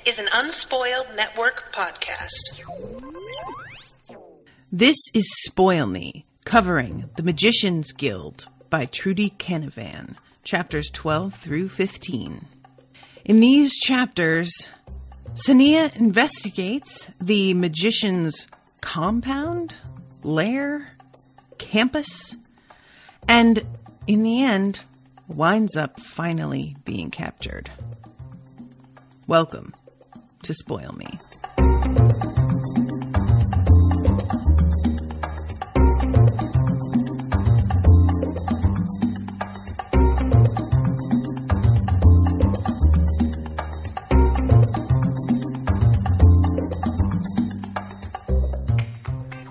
is an Unspoiled Network podcast. This is Spoil Me, covering The Magician's Guild by Trudy Canavan, chapters 12 through 15. In these chapters, Sonea investigates the magician's compound, lair, campus, and in the end, winds up finally being captured. Welcome to Spoil Me.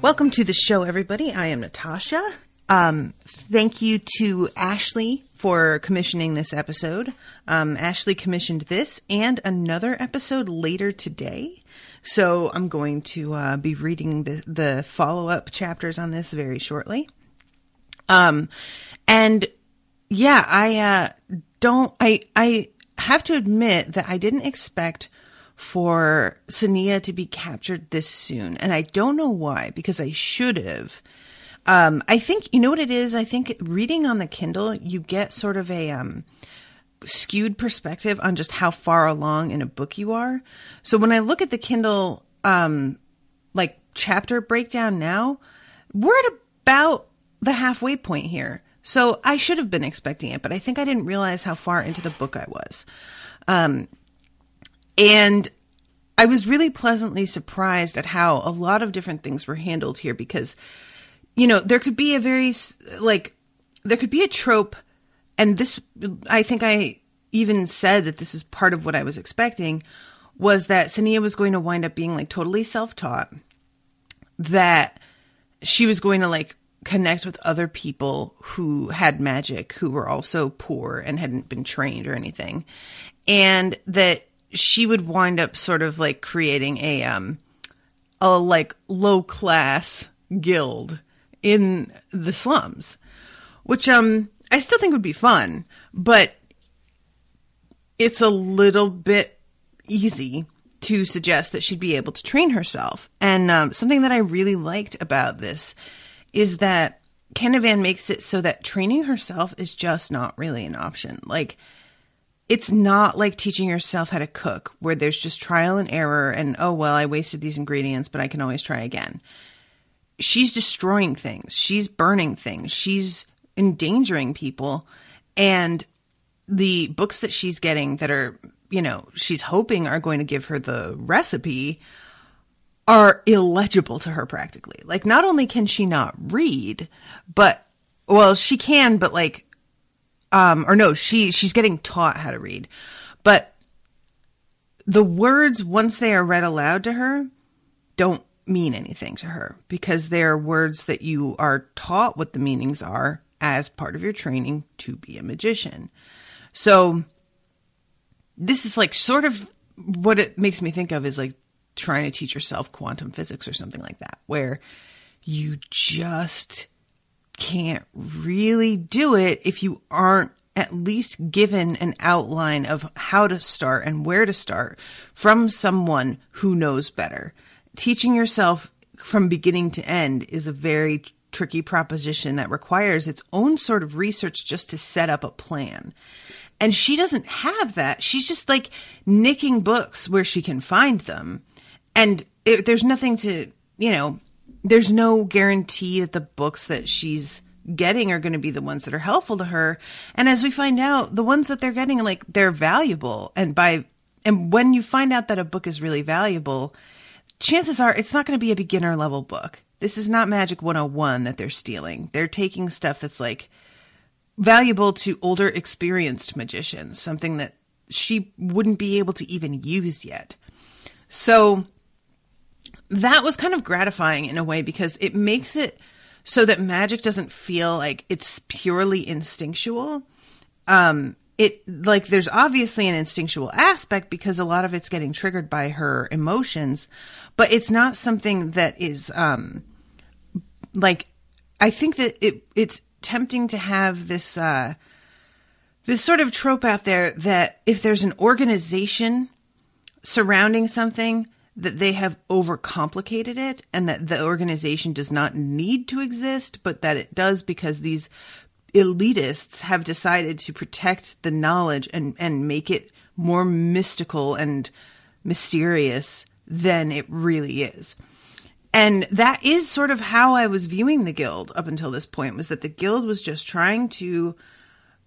Welcome to the show, everybody. I am Natasha. Thank you to Ashley for commissioning this episode. Ashley commissioned this and another episode later today. So I'm going to be reading the follow-up chapters on this very shortly. And yeah, I have to admit that I didn't expect for Sonea to be captured this soon. And I don't know why, because I should have. I think, you know what it is? I think reading on the Kindle, you get sort of a skewed perspective on just how far along in a book you are. So when I look at the Kindle, chapter breakdown now, we're at about the halfway point here. So I should have been expecting it, but I think I didn't realize how far into the book I was. And I was really pleasantly surprised at how a lot of different things were handled here because, you know, there could be there could be a trope, and this, I think I even said that this is part of what I was expecting, was that Sonea was going to wind up being totally self-taught, that she was going to connect with other people who had magic, who were also poor and hadn't been trained or anything, and that she would wind up sort of creating a low class guild in the slums, which I still think would be fun, but it's a little bit easy to suggest that she'd be able to train herself. And something that I really liked about this is that Canavan makes it so that training herself is just not really an option. It's not like teaching yourself how to cook, where there's just trial and error and, oh, well, I wasted these ingredients, but I can always try again. She's destroying things. She's burning things. She's endangering people. And the books that she's getting that are, she's hoping are going to give her the recipe are illegible to her practically. Not only can she not read, but, well, she can, but she's getting taught how to read. But the words, once they are read aloud to her, don't mean anything to her because they're words that you are taught what the meanings are as part of your training to be a magician. So this is sort of what it makes me think of is trying to teach yourself quantum physics or something like that, where you just can't really do it if you aren't at least given an outline of how to start and where to start from someone who knows better. Teaching yourself from beginning to end is a very tricky proposition that requires its own sort of research just to set up a plan. And she doesn't have that. She's just nicking books where she can find them. And there's nothing to, there's no guarantee that the books that she's getting are going to be the ones that are helpful to her. And as we find out, the ones that they're getting, they're valuable. And when you find out that a book is really valuable, chances are it's not going to be a beginner level book. This is not Magic 101 that they're stealing. They're taking stuff that's valuable to older experienced magicians, something that she wouldn't be able to even use yet. So that was kind of gratifying in a way because it makes it so that magic doesn't feel like it's purely instinctual. There's obviously an instinctual aspect because a lot of it's getting triggered by her emotions, but it's not something that is, I think that it's tempting to have this, this sort of trope out there that if there's an organization surrounding something that they have overcomplicated it, and that the organization does not need to exist, but that it does because these elitists have decided to protect the knowledge and make it more mystical and mysterious than it really is. And that is sort of how I was viewing the guild up until this point, was that the guild was just trying to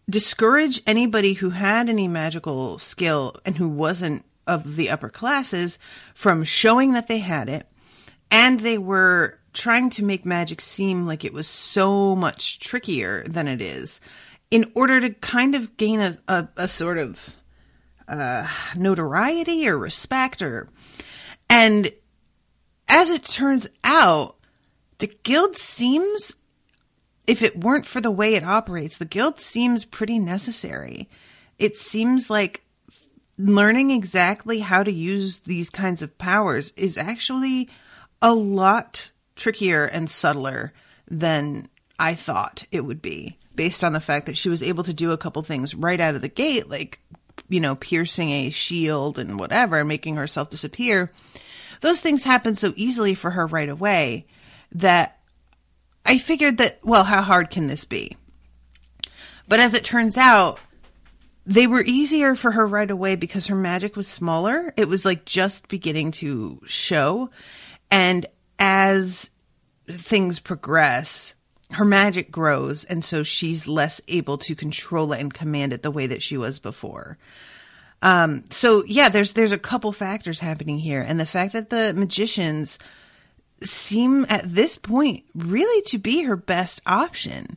discourage anybody who had any magical skill and who wasn't of the upper classes from showing that they had it. And they were trying to make magic seem like it was so much trickier than it is, in order to kind of gain a sort of notoriety or respect. And as it turns out, the guild seems, if it weren't for the way it operates, the guild seems pretty necessary. It seems like learning exactly how to use these kinds of powers is actually a lot trickier and subtler than I thought it would be, based on the fact that she was able to do a couple things right out of the gate, like, you know, piercing a shield and whatever, and making herself disappear. Those things happened so easily for her right away that I figured that, well, how hard can this be? But as it turns out, they were easier for her right away because her magic was smaller. It was like just beginning to show. And as things progress, her magic grows. And so she's less able to control it and command it the way that she was before. So yeah, there's a couple factors happening here. And the fact that the magicians seem at this point really to be her best option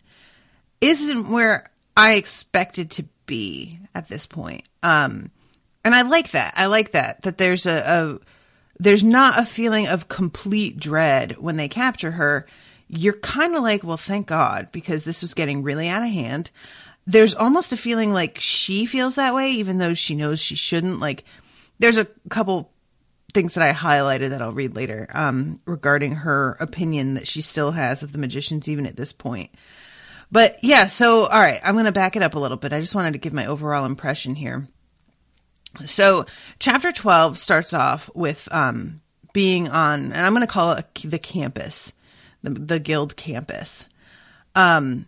isn't where I expected to be at this point. And I like that. I like that there's there's not a feeling of complete dread when they capture her. You're kind of like, well, thank God, because this was getting really out of hand. There's almost a feeling like she feels that way, even though she knows she shouldn't. Like, there's a couple things that I highlighted that I'll read later, regarding her opinion that she still has of the magicians, even at this point. But yeah, so, all right, I'm going to back it up a little bit. I just wanted to give my overall impression here. So chapter 12 starts off with being on, and I'm going to call it the campus, the guild campus. And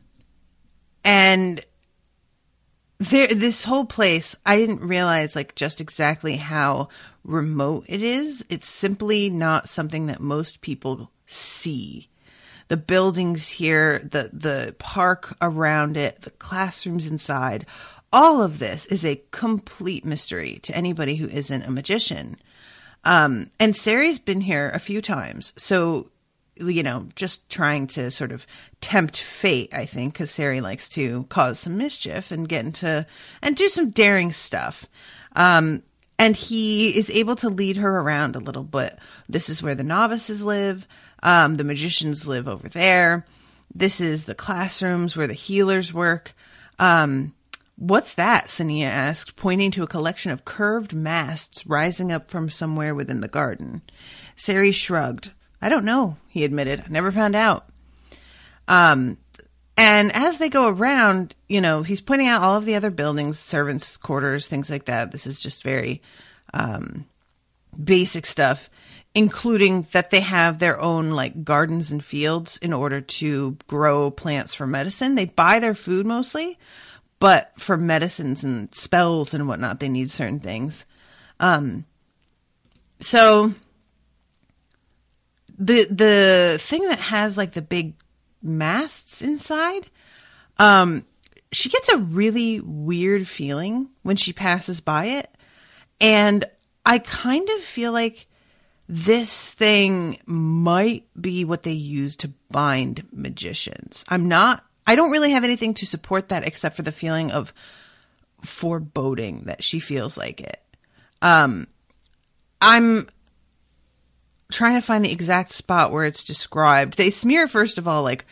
this whole place, I didn't realize like just exactly how remote it is. It's simply not something that most people see. The buildings here, the park around it, the classrooms inside, all of this is a complete mystery to anybody who isn't a magician. And Sari's been here a few times. So, you know, just trying to sort of tempt fate, I think, because Sari likes to cause some mischief and get into and do some daring stuff. And he is able to lead her around a little bit. This is where the novices live. The magicians live over there. This is the classrooms where the healers work. What's that? Sonea asked, pointing to a collection of curved masts rising up from somewhere within the garden. Sari shrugged. I don't know, he admitted. I never found out. And as they go around, you know, he's pointing out all of the other buildings, servants' quarters, things like that. This is just very basic stuff, including that they have their own like gardens and fields in order to grow plants for medicine. They buy their food mostly, but for medicines and spells and whatnot, they need certain things. So the thing that has like the big masts inside, she gets a really weird feeling when she passes by it. And I kind of feel like this thing might be what they use to bind magicians. I don't really have anything to support that except for the feeling of foreboding that she feels like it. I'm trying to find the exact spot where it's described. They smear, first of all, like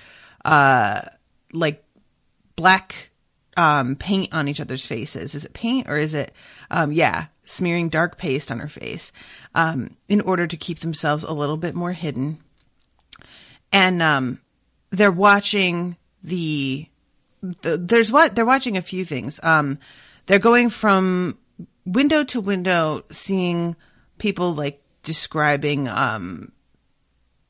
black paint on each other's faces. Is it paint or is it, smearing dark paste on her face, in order to keep themselves a little bit more hidden. And, they're watching they're watching a few things. They're going from window to window, seeing people like describing,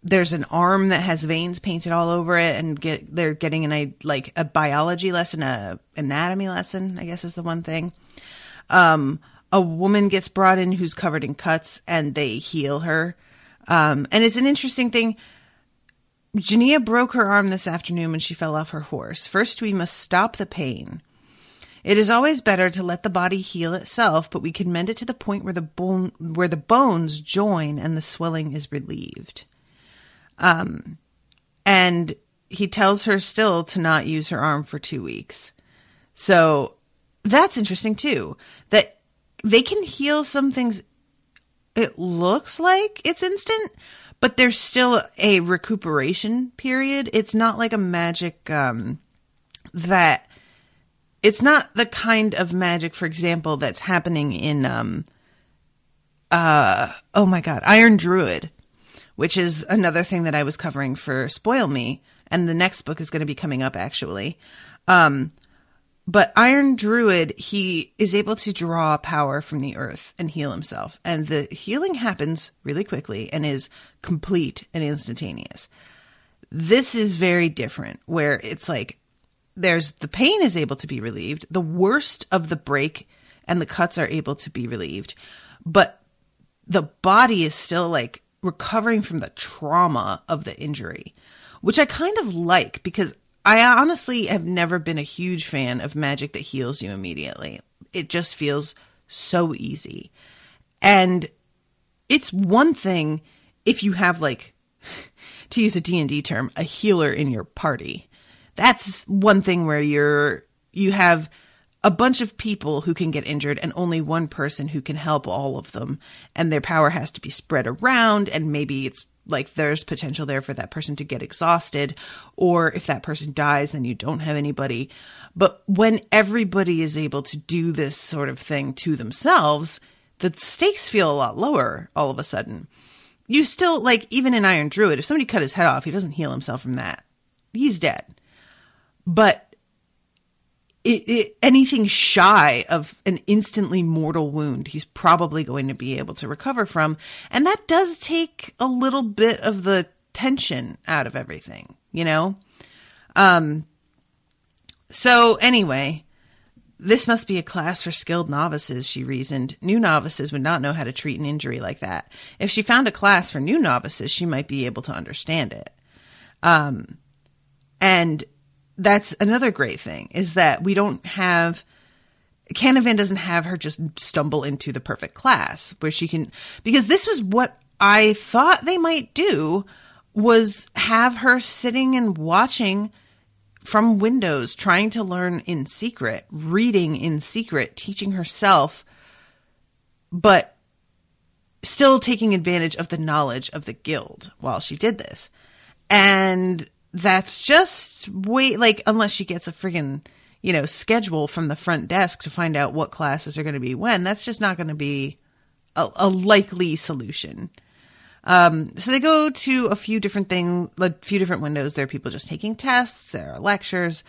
there's an arm that has veins painted all over it, and they're getting a biology lesson, a anatomy lesson, I guess is the one thing. A woman gets brought in who's covered in cuts, and they heal her. And it's an interesting thing. Jania broke her arm this afternoon when she fell off her horse. First, we must stop the pain. It is always better to let the body heal itself, but we can mend it to the point where the bones join and the swelling is relieved. And he tells her still to not use her arm for 2 weeks. So that's interesting too, that they can heal some things. It looks like it's instant, but there's still a recuperation period. It's not like a magic, that it's not the kind of magic, for example, that's happening in, oh my God, Iron Druid, which is another thing that I was covering for Spoil Me. And the next book is going to be coming up actually. But Iron Druid, he is able to draw power from the earth and heal himself. And the healing happens really quickly and is complete and instantaneous. This is very different, where it's like the pain is able to be relieved. The worst of the break and the cuts are able to be relieved. But the body is still like recovering from the trauma of the injury, which I kind of like, because I honestly have never been a huge fan of magic that heals you immediately. It just feels so easy. And it's one thing if you have, like, to use a D&D term, a healer in your party. That's one thing where you have a bunch of people who can get injured and only one person who can help all of them. And their power has to be spread around, and maybe it's like there's potential there for that person to get exhausted, or if that person dies, then you don't have anybody. But when everybody is able to do this sort of thing to themselves, the stakes feel a lot lower all of a sudden. You still, like, even in Iron Druid, if somebody cut his head off, he doesn't heal himself from that. He's dead. But anything shy of an instantly mortal wound, he's probably going to be able to recover from. And that does take a little bit of the tension out of everything, you know? So anyway, this must be a class for skilled novices, she reasoned. New novices would not know how to treat an injury like that. If she found a class for new novices, she might be able to understand it. And that's another great thing, is that we don't have, Canavan doesn't have her just stumble into the perfect class where she can, because this was what I thought they might do, was have her sitting and watching from windows, trying to learn in secret, reading in secret, teaching herself, but still taking advantage of the knowledge of the guild while she did this. And that's just unless she gets a friggin', schedule from the front desk to find out what classes are going to be when, that's just not going to be a likely solution. So they go to a few different windows. There are people just taking tests. There are lectures.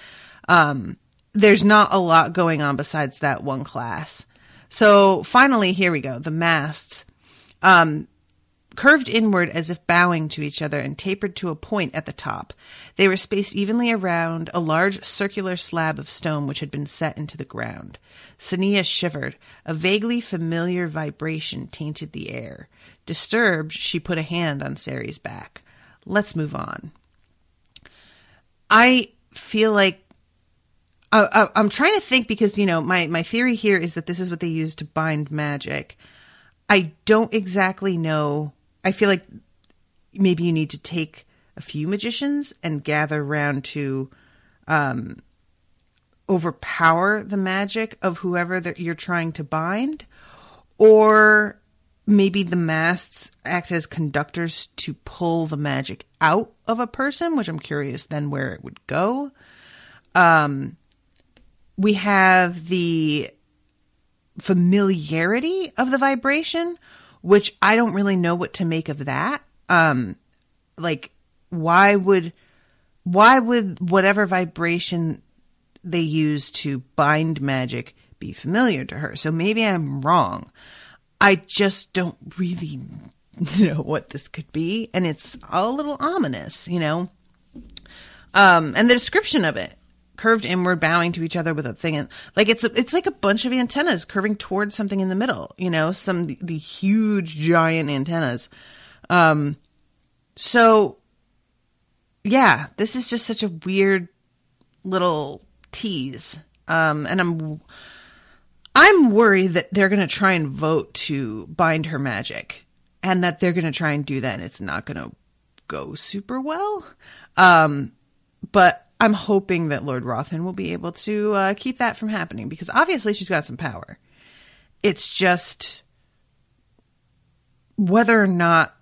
There's not a lot going on besides that one class. So finally, here we go. The masts, curved inward as if bowing to each other and tapered to a point at the top. They were spaced evenly around a large circular slab of stone which had been set into the ground. Sonea shivered. A vaguely familiar vibration tainted the air. Disturbed, she put a hand on Sari's back. Let's move on. I feel like I'm trying to think, because, my theory here is that this is what they use to bind magic. I don't exactly know. I feel like maybe you need to take a few magicians and gather around to overpower the magic of whoever that you're trying to bind. Or maybe the masts act as conductors to pull the magic out of a person, which I'm curious then where it would go. We have the familiarity of the vibration, which I don't really know what to make of that. Why would whatever vibration they use to bind magic be familiar to her? So maybe I'm wrong. I just don't really know what this could be. And it's a little ominous, you know? And the description of it, curved inward, bowing to each other with a thing. Like it's like a bunch of antennas curving towards something in the middle, you know, the huge giant antennas. So yeah, this is just such a weird little tease. And I'm worried that they're going to try and vote to bind her magic, and that they're going to try and do that, and it's not going to go super well. But I'm hoping that Lord Rothan will be able to keep that from happening, because obviously she's got some power. It's just whether or not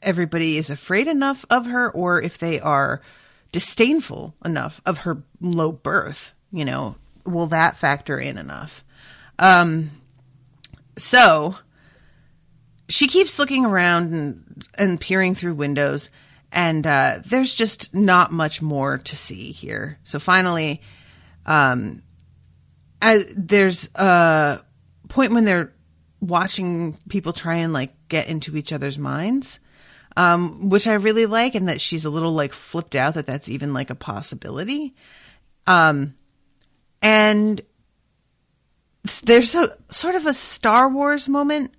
everybody is afraid enough of her, or if they are disdainful enough of her low birth, you know, will that factor in enough? So she keeps looking around and peering through windows, and there's just not much more to see here. So finally, there's a point when they're watching people try and like get into each other's minds, which I really like, and that she's a little like flipped out that that's even like a possibility. And there's a sort of a Star Wars moment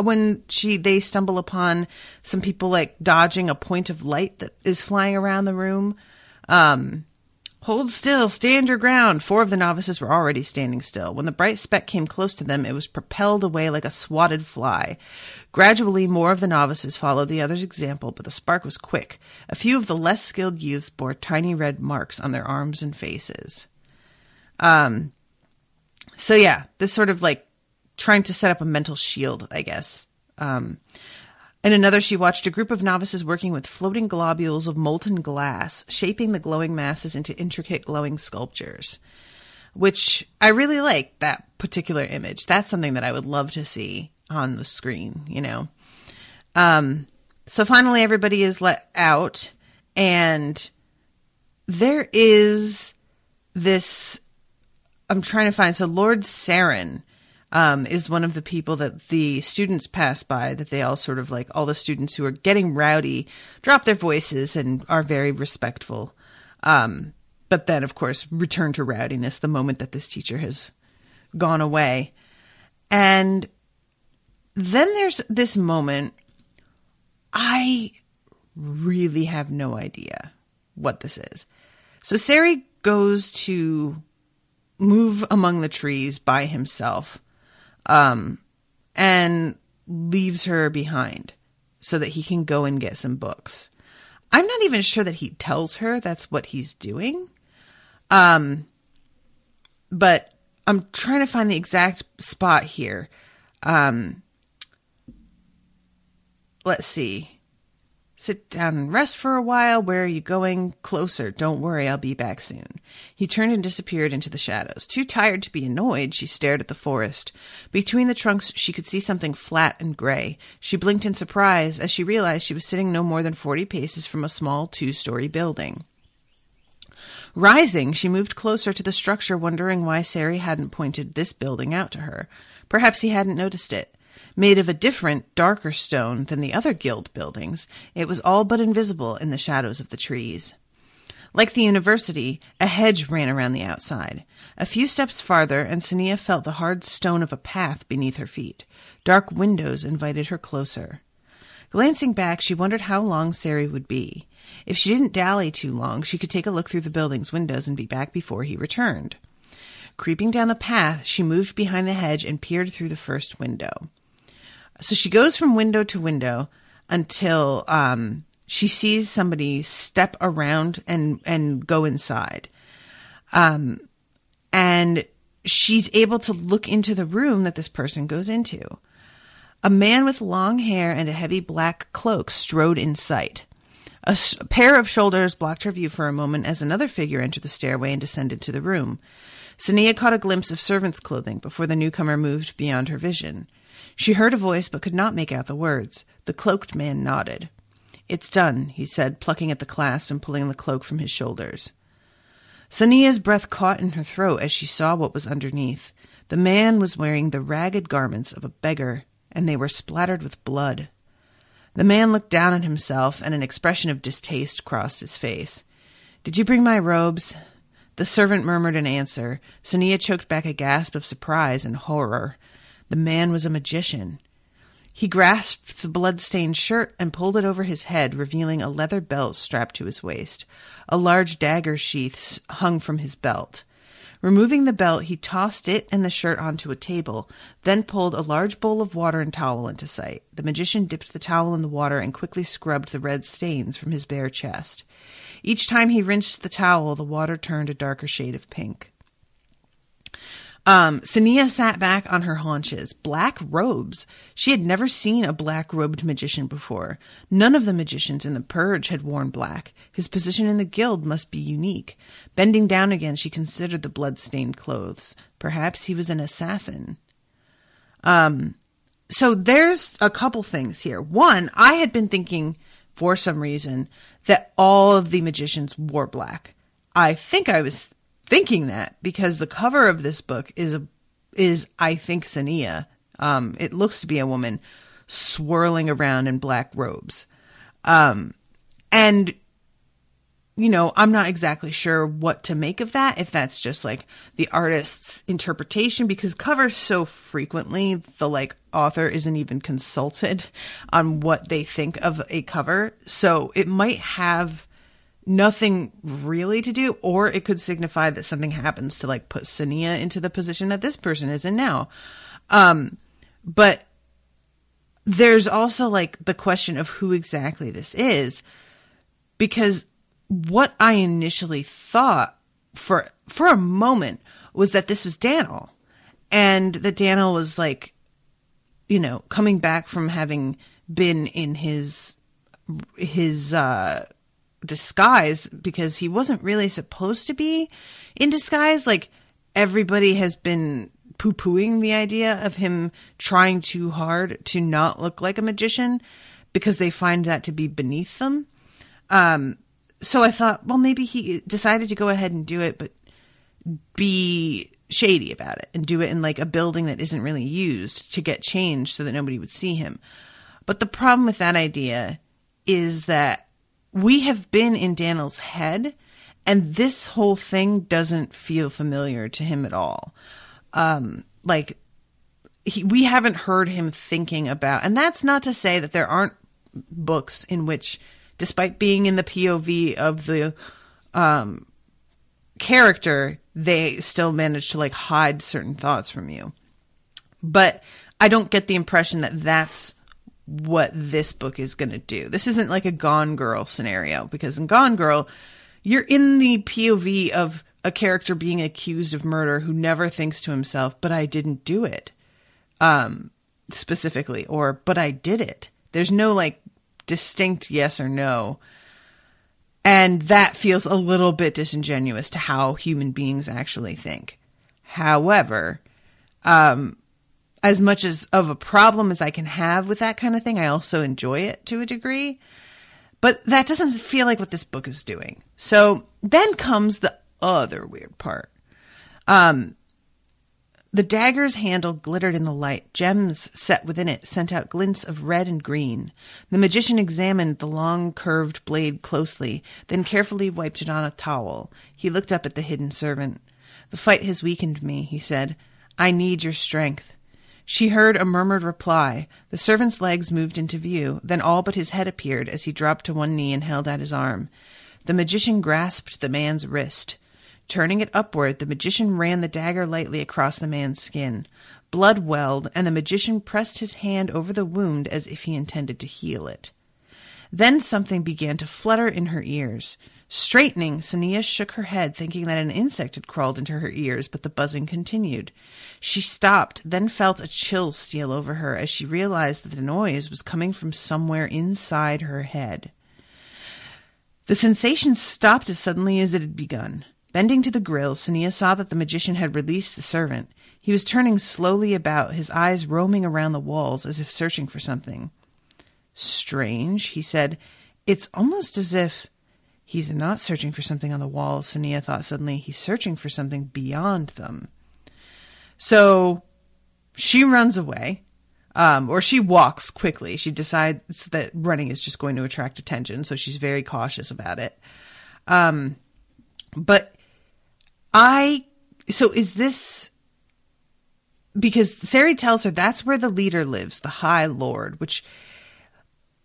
when they stumble upon some people like dodging a point of light that is flying around the room. Hold still, stand your ground. 4 of the novices were already standing still. When the bright speck came close to them, it was propelled away like a swatted fly. Gradually, more of the novices followed the others' example, but the spark was quick. A few of the less skilled youths bore tiny red marks on their arms and faces. So yeah, this sort of like trying to set up a mental shield, I guess. In another, she watched a group of novices working with floating globules of molten glass, shaping the glowing masses into intricate glowing sculptures, which I really like that particular image. That's something that I would love to see on the screen, you know? So finally everybody is let out, and there is this, I'm trying to find, so Lord Saren is one of the people that the students pass by, that they all sort of like, all the students who are getting rowdy drop their voices and are very respectful. But then, of course, return to rowdiness the moment that this teacher has gone away. And then there's this moment, I really have no idea what this is. So Sari goes to move among the trees by himself, and leaves her behind so that he can go and get some books. I'm not even sure that he tells her that's what he's doing. But I'm trying to find the exact spot here. Let's see. Sit down and rest for a while. Where are you going? Closer. Don't worry, I'll be back soon. He turned and disappeared into the shadows. Too tired to be annoyed, she stared at the forest. Between the trunks, she could see something flat and gray. She blinked in surprise as she realized she was sitting no more than 40 paces from a small 2-story building. Rising, she moved closer to the structure, wondering why Sari hadn't pointed this building out to her. Perhaps he hadn't noticed it. Made of a different, darker stone than the other guild buildings, it was all but invisible in the shadows of the trees. Like the university, a hedge ran around the outside. A few steps farther, and Sonea felt the hard stone of a path beneath her feet. Dark windows invited her closer. Glancing back, she wondered how long Sari would be. If she didn't dally too long, she could take a look through the building's windows and be back before he returned. Creeping down the path, she moved behind the hedge and peered through the first window. So she goes from window to window until she sees somebody step around and go inside. And she's able to look into the room that this person goes into. A man with long hair and a heavy black cloak strode in sight. A pair of shoulders blocked her view for a moment as another figure entered the stairway and descended to the room. Sonea caught a glimpse of servant's clothing before the newcomer moved beyond her vision. She heard a voice but could not make out the words. The cloaked man nodded. "It's done," he said, plucking at the clasp and pulling the cloak from his shoulders. Sonea's breath caught in her throat as she saw what was underneath. The man was wearing the ragged garments of a beggar and they were splattered with blood. The man looked down at himself, and an expression of distaste crossed his face. "Did you bring my robes?" The servant murmured an answer. Sonea choked back a gasp of surprise and horror. The man was a magician. He grasped the blood-stained shirt and pulled it over his head, revealing a leather belt strapped to his waist. A large dagger sheath hung from his belt. Removing the belt, he tossed it and the shirt onto a table, then pulled a large bowl of water and towel into sight. The magician dipped the towel in the water and quickly scrubbed the red stains from his bare chest. Each time he rinsed the towel, the water turned a darker shade of pink. Sonea sat back on her haunches. Black robes. She had never seen a black-robed magician before. None of the magicians in the Purge had worn black. His position in the guild must be unique. Bending down again, she considered the blood-stained clothes. Perhaps he was an assassin. So there's a couple things here. One, I had been thinking, for some reason, that all of the magicians wore black. I think I was thinking that because the cover of this book is I think Sonea. It looks to be a woman swirling around in black robes. And you know, I'm not exactly sure what to make of that, if that's just like the artist's interpretation, because covers so frequently the author isn't even consulted on what they think of a cover. So it might have nothing really to do, or it could signify that something happens to put Sonea into the position that this person is in now. But there's also the question of who exactly this is, because what I initially thought for a moment was that this was Daniel, and that Daniel was coming back from having been in his disguise, because he wasn't really supposed to be in disguise. Everybody has been poo-pooing the idea of him trying too hard to not look like a magician because they find that to be beneath them. So I thought, well, maybe he decided to go ahead and do it, but be shady about it and do it in a building that isn't really used to get changed so that nobody would see him. But the problem with that idea is that we have been in Daniel's head, and this whole thing doesn't feel familiar to him at all. We haven't heard him thinking about, and that's not to say that there aren't books in which, despite being in the POV of the character, they still manage to hide certain thoughts from you. But I don't get the impression that that's what this book is going to do. This isn't a Gone Girl scenario, because in Gone Girl, you're in the POV of a character being accused of murder who never thinks to himself, but I didn't do it, specifically, or but I did it. There's no distinct yes or no. And that feels a little bit disingenuous to how human beings actually think. However, as much as of a problem as I can have with that kind of thing, I also enjoy it to a degree. But that doesn't feel like what this book is doing. So then comes the other weird part. The dagger's handle glittered in the light. Gems set within it sent out glints of red and green. The magician examined the long, curved blade closely, then carefully wiped it on a towel. He looked up at the hidden servant. "The fight has weakened me," he said. "I need your strength." She heard a murmured reply. The servant's legs moved into view, then all but his head appeared as he dropped to one knee and held out his arm. The magician grasped the man's wrist. Turning it upward, the magician ran the dagger lightly across the man's skin. Blood welled, and the magician pressed his hand over the wound as if he intended to heal it. Then something began to flutter in her ears. Straightening, Sonea shook her head, thinking that an insect had crawled into her ears, but the buzzing continued. She stopped, then felt a chill steal over her as she realized that the noise was coming from somewhere inside her head. The sensation stopped as suddenly as it had begun. Bending to the grill, Sonea saw that the magician had released the servant. He was turning slowly about, his eyes roaming around the walls as if searching for something. "Strange," he said. "It's almost as if—" He's not searching for something on the walls, Sonea thought suddenly. He's searching for something beyond them. So she runs away. Or she walks quickly. She decides that running is just going to attract attention, so she's very cautious about it. So is this, because Sari tells her that's where the leader lives, the High Lord, which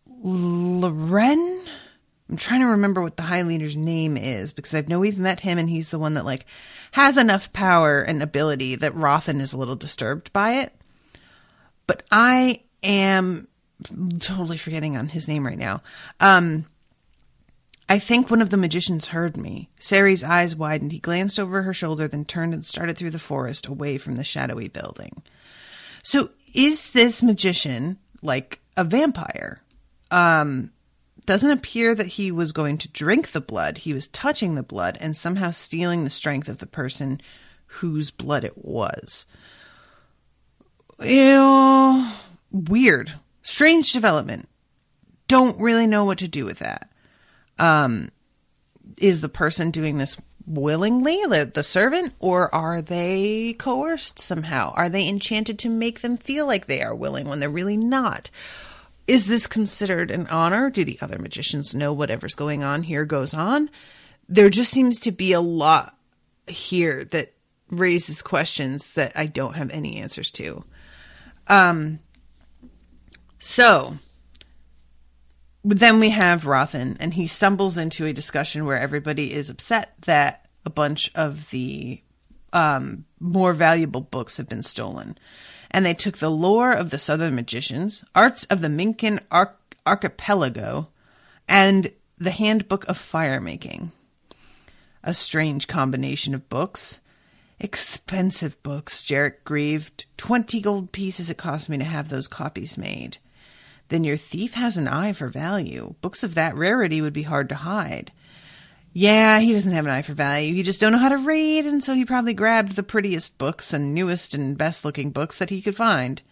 Loren, I'm trying to remember what the High Leader's name is, because I know we've met him and he's the one that like has enough power and ability that Rothan is a little disturbed by it. But I am totally forgetting on his name right now. I think one of the magicians heard me. Sari's eyes widened. He glanced over her shoulder, then turned and started through the forest away from the shadowy building. So is this magician like a vampire? Doesn't appear that he was going to drink the blood. He was touching the blood and somehow stealing the strength of the person whose blood it was. Ew. Weird. Strange development. Don't really know what to do with that. Is the person doing this willingly, the servant, or are they coerced somehow? Are they enchanted to make them feel like they are willing when they're really not? Is this considered an honor? Do the other magicians know whatever's going on here goes on? There just seems to be a lot here that raises questions that I don't have any answers to. So then we have Rothan, and he stumbles into a discussion where everybody is upset that a bunch of the more valuable books have been stolen. And they took the lore of the Southern magicians, arts of the Minkin archipelago, and the handbook of fire making. A strange combination of books. Expensive books, Jarek grieved. 20 gold pieces it cost me to have those copies made. Then your thief has an eye for value. Books of that rarity would be hard to hide. Yeah, he doesn't have an eye for value. He just don't know how to read, and so he probably grabbed the prettiest books and newest and best-looking books that he could find.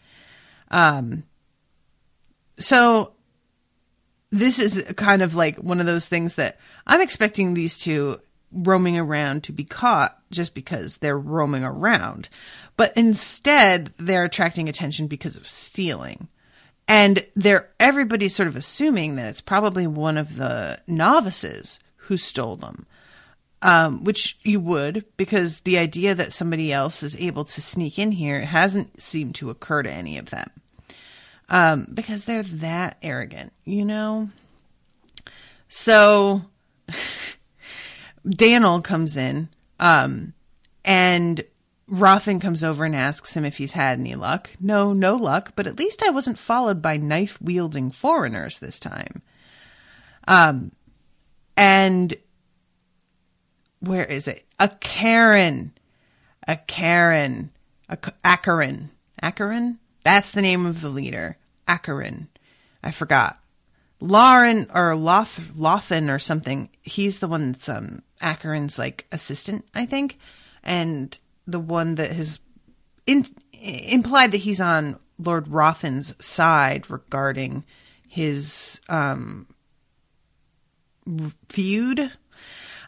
So this is kind of like one of those things that I'm expecting these two roaming around to be caught just because they're roaming around. But instead, they're attracting attention because of stealing. And everybody's sort of assuming that it's probably one of the novices who stole them, which you would, because the idea that somebody else is able to sneak in here hasn't seemed to occur to any of them, because they're that arrogant, you know? So Daniel comes in, and Rothan comes over and asks him if he's had any luck. No luck, but at least I wasn't followed by knife-wielding foreigners this time. And where is it? Akkarin. Akkarin. That's the name of the leader. Akkarin. I forgot. Lauren or Lothan or something. He's the one that's Akkarin's like assistant, I think, and the one that has implied that he's on Lord Rothan's side regarding his feud.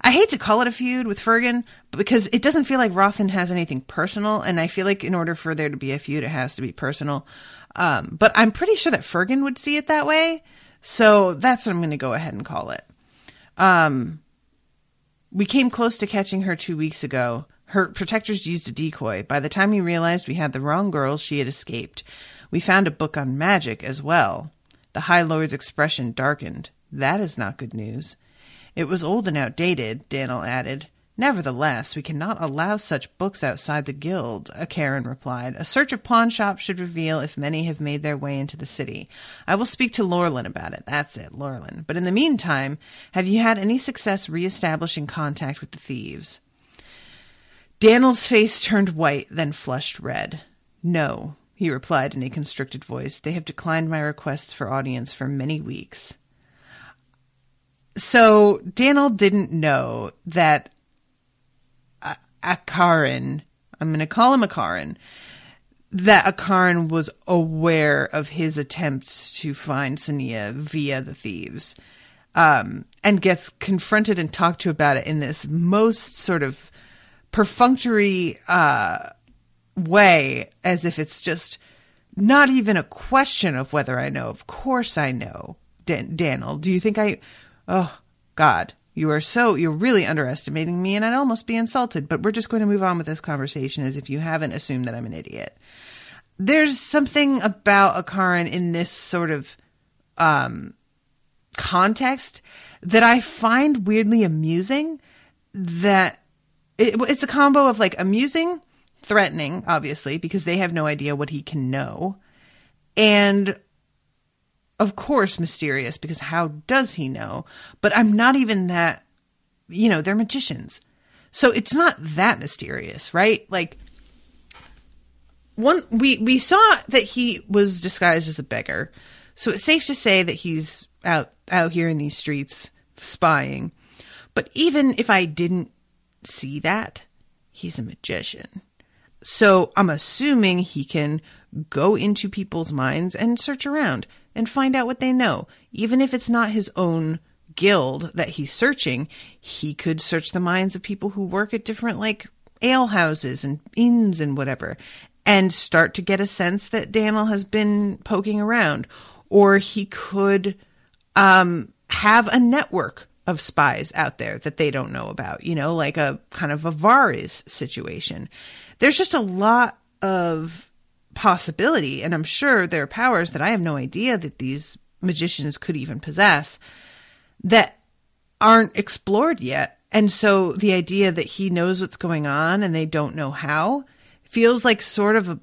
I hate to call it a feud with Fergan, because it doesn't feel like Rothan has anything personal, and I feel like in order for there to be a feud, it has to be personal. But I'm pretty sure that Fergan would see it that way, so that's what I'm going to go ahead and call it. We came close to catching her 2 weeks ago. Her protectors used a decoy. By the time we realized we had the wrong girl, she had escaped. We found a book on magic as well. The High Lord's expression darkened. That is not good news. It was old and outdated, Daniel added. Nevertheless, we cannot allow such books outside the guild, Akkarin replied. A search of pawn shops should reveal if many have made their way into the city. I will speak to Lorlin about it. That's it, Lorlin. But in the meantime, have you had any success re-establishing contact with the thieves? Daniel's face turned white, then flushed red. No, he replied in a constricted voice. They have declined my requests for audience for many weeks. So Daniel didn't know that Akkarin, I'm going to call him Akkarin, that Akkarin was aware of his attempts to find Sonea via the thieves, and gets confronted and talked to about it in this most sort of perfunctory way, as if it's just not even a question of whether I know. Of course I know, Daniel. Do you think oh, God, you're really underestimating me, and I'd almost be insulted, but we're just going to move on with this conversation as if you haven't assumed that I'm an idiot. There's something about Akkarin in this sort of context that I find weirdly amusing, that it's a combo of like amusing, threatening, obviously, because they have no idea what he can know, and of course mysterious, because how does he know? But I'm not even that, they're magicians. So it's not that mysterious, right? Like, we saw that he was disguised as a beggar. So it's safe to say that he's out here in these streets spying. But even if I didn't see that, he's a magician. So I'm assuming he can go into people's minds and search around and find out what they know. Even if it's not his own guild that he's searching, he could search the minds of people who work at different like ale houses and inns and whatever, and start to get a sense that Daniel has been poking around. Or he could have a network of spies out there that they don't know about, like a kind of a Varys situation. There's just a lot of possibility, and I'm sure there are powers that I have no idea that these magicians could even possess that aren't explored yet. And so the idea that he knows what's going on and they don't know how feels like sort of a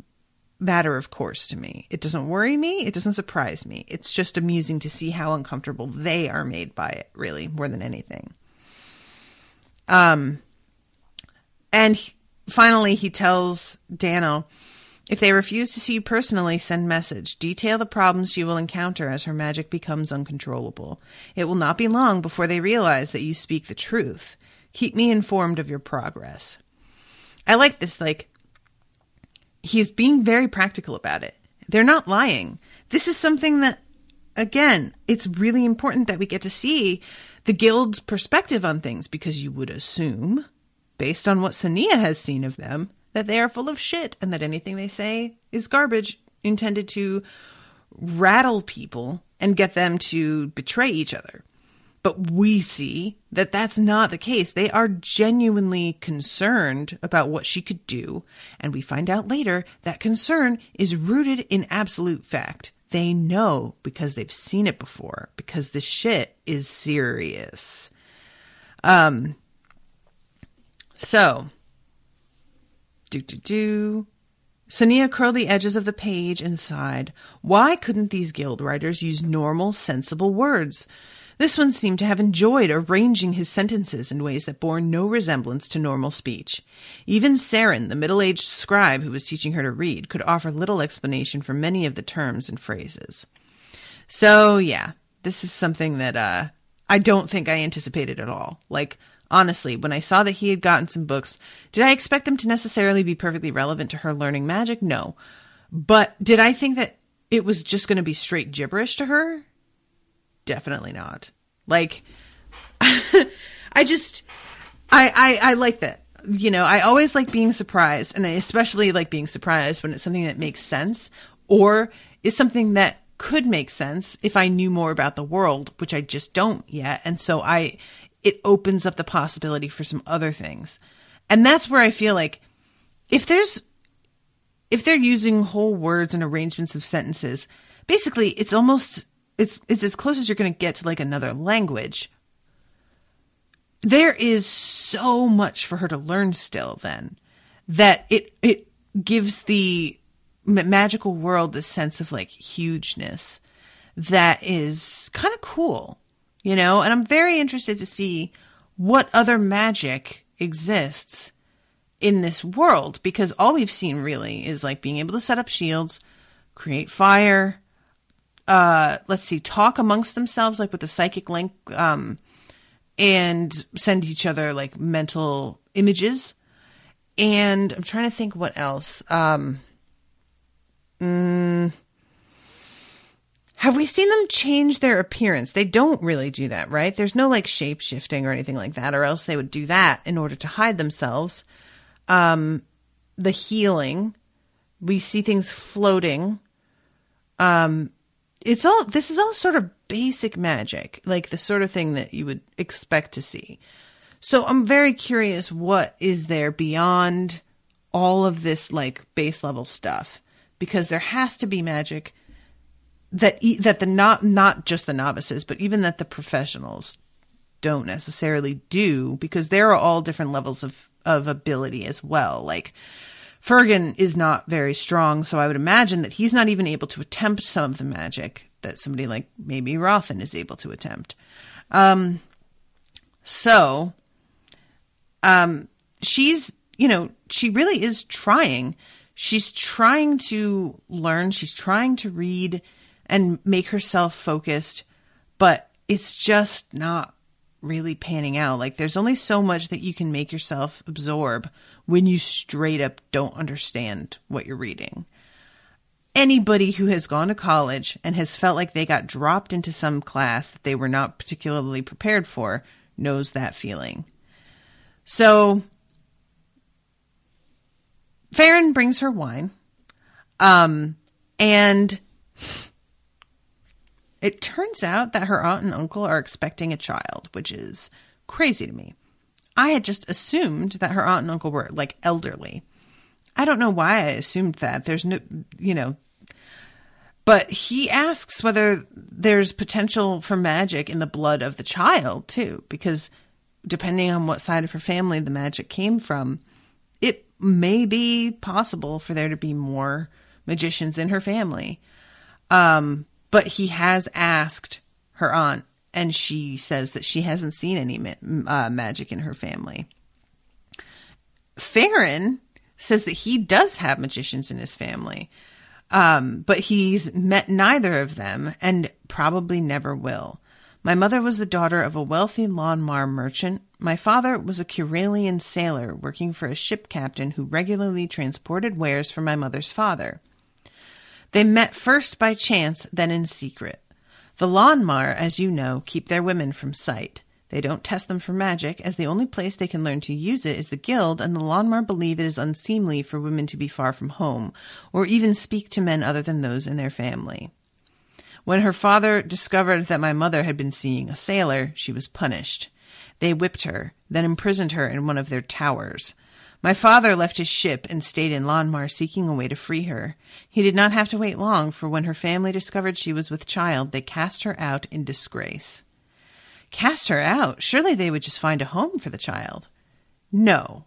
matter of course to me. It doesn't worry me. It doesn't surprise me. It's just amusing to see how uncomfortable they are made by it, really, more than anything. And finally, he tells Daniel, if they refuse to see you personally, send message. Detail the problems you will encounter as her magic becomes uncontrollable. It will not be long before they realize that you speak the truth. Keep me informed of your progress. I like this, like, he's being very practical about it. They're not lying. This is something that, again, it's really important that we get to see the guild's perspective on things, because you would assume, based on what Sonea has seen of them, that they are full of shit and that anything they say is garbage intended to rattle people and get them to betray each other. But we see that that's not the case. They are genuinely concerned about what she could do. And we find out later that concern is rooted in absolute fact. They know because they've seen it before, because the shit is serious. Sonea curled the edges of the page and sighed. Why couldn't these guild writers use normal, sensible words? This one seemed to have enjoyed arranging his sentences in ways that bore no resemblance to normal speech. Even Saren, the middle-aged scribe who was teaching her to read, could offer little explanation for many of the terms and phrases. So, yeah, this is something that I don't think I anticipated at all. Like, honestly, when I saw that he had gotten some books, did I expect them to necessarily be perfectly relevant to her learning magic? No. But did I think that it was just going to be straight gibberish to her? Definitely not. Like, I like that. I always like being surprised, and I especially like being surprised when it's something that makes sense or is something that could make sense if I knew more about the world, which I just don't yet. And so it opens up the possibility for some other things. And that's where I feel like if they're using whole words and arrangements of sentences, basically it's as close as you're going to get to like another language. There is so much for her to learn still then, that it gives the magical world this sense of like hugeness that is kind of cool, and I'm very interested to see what other magic exists in this world, because all we've seen really is like being able to set up shields, create fire, talk amongst themselves, like with the psychic link, and send each other like mental images. And I'm trying to think what else. Have we seen them change their appearance? They don't really do that, right? There's no like shape shifting or anything like that, or else they would do that in order to hide themselves. The healing, we see things floating. This is all sort of basic magic, like the sort of thing that you would expect to see. So I'm very curious, what is there beyond all of this like base level stuff? Because there has to be magic that not just the novices, but even that the professionals don't necessarily do, because there are all different levels of ability as well. Like Fergan is not very strong, so I would imagine that he's not even able to attempt some of the magic that somebody like maybe Rothan is able to attempt. She's, she really is trying. She's trying to learn. She's trying to read and make herself focused, but it's just not really panning out. Like, there's only so much that you can make yourself absorb when you straight up don't understand what you're reading. Anybody who has gone to college and has felt like they got dropped into some class that they were not particularly prepared for knows that feeling. So Farron brings her wine, and it turns out that her aunt and uncle are expecting a child, which is crazy to me. I had just assumed that her aunt and uncle were like elderly. I don't know why I assumed that. There's no, but he asks whether there's potential for magic in the blood of the child too, because depending on what side of her family the magic came from, it may be possible for there to be more magicians in her family. But he has asked her aunt, and she says that she hasn't seen any magic in her family. Farron says that he does have magicians in his family, but he's met neither of them and probably never will. My mother was the daughter of a wealthy lawnmower merchant. My father was a Curalian sailor working for a ship captain who regularly transported wares for my mother's father. They met first by chance, then in secret. The lawnmower, as you know, keep their women from sight. They don't test them for magic, as the only place they can learn to use it is the guild, and the lawnmower believe it is unseemly for women to be far from home, or even speak to men other than those in their family. When her father discovered that my mother had been seeing a sailor, she was punished. They whipped her, then imprisoned her in one of their towers. My father left his ship and stayed in Lawnmar seeking a way to free her. He did not have to wait long, for when her family discovered she was with child, they cast her out in disgrace. Cast her out? Surely they would just find a home for the child. No.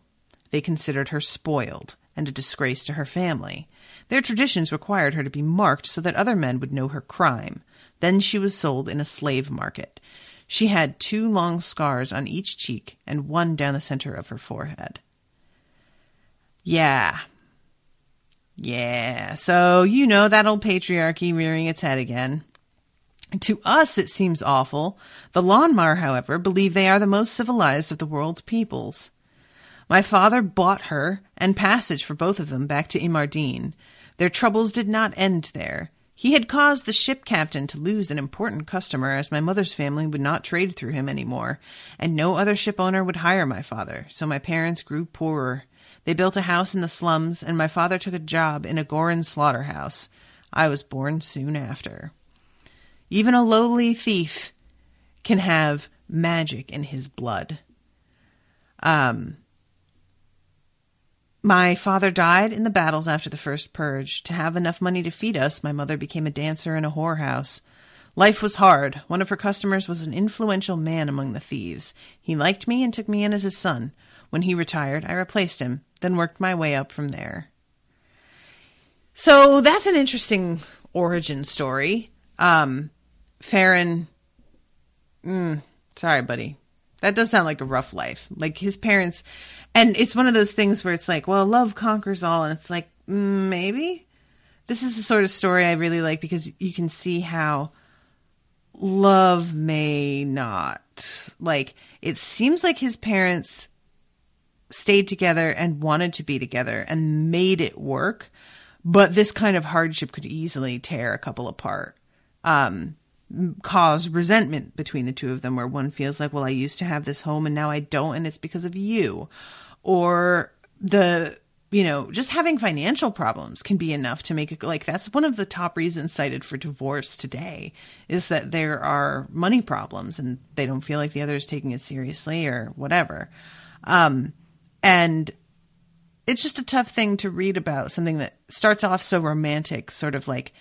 They considered her spoiled and a disgrace to her family. Their traditions required her to be marked so that other men would know her crime. Then she was sold in a slave market. She had 2 long scars on each cheek and 1 down the center of her forehead. Yeah. So, that old patriarchy rearing its head again. To us, it seems awful. The Lawnmower, however, believe they are the most civilized of the world's peoples. My father bought her and passage for both of them back to Imardine. Their troubles did not end there. He had caused the ship captain to lose an important customer, as my mother's family would not trade through him anymore, and no other ship owner would hire my father, so my parents grew poorer. They built a house in the slums, and my father took a job in a Goran slaughterhouse. I was born soon after. Even a lowly thief can have magic in his blood. My father died in the battles after the first purge. To have enough money to feed us, my mother became a dancer in a whorehouse. Life was hard. One of her customers was an influential man among the thieves. He liked me and took me in as his son. When he retired, I replaced him, then worked my way up from there. So that's an interesting origin story. Farron, sorry, buddy. That does sound like a rough life. Like his parents, and it's one of those things where it's like, well, love conquers all, and it's like, maybe. This is the sort of story I really like because you can see how love may not. Like, it seems like his parents stayed together and wanted to be together and made it work, but this kind of hardship could easily tear a couple apart. Cause resentment between the two of them, where one feels like, well, I used to have this home and now I don't, and it's because of you. Or the just having financial problems can be enough to make it like that's one of the top reasons cited for divorce today is that there are money problems and they don't feel like the other is taking it seriously or whatever. And it's just a tough thing to read about, something that starts off so romantic, sort of like